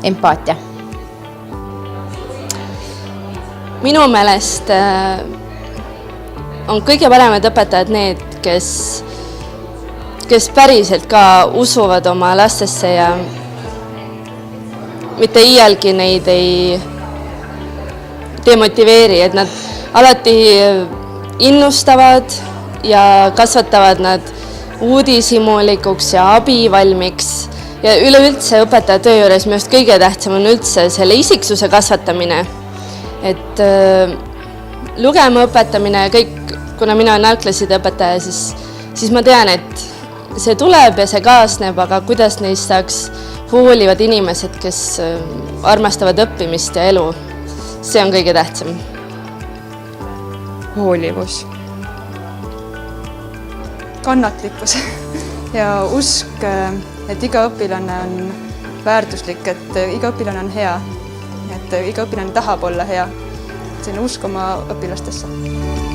empaatia. Minu meelest on kõige paremad õpetajad need, kes päriselt ka usuvad oma lastesse ja mitte iialgi neid ei demotiveeri, et nad alati innustavad ja kasvatavad nad uudishimulikuks ja abivalmiks. Ja üleüldse õpetaja töö juures minu arust kõige tähtsam on üldse selle isiksuse kasvatamine. Et lugema õpetamine ja kõik, kuna mina olen algklasside õpetaja, siis ma tean, et see tuleb ja see kaasneb, aga kuidas neist saaks hoolivad inimesed, kes armastavad õppimist ja elu, see on kõige tähtsam. Hoolivus. Kannatlikkus ja usk, et iga õpilane on väärtuslik, et iga õpilane on hea, et iga õpilane tahab olla hea. Selline usk oma õpilastesse.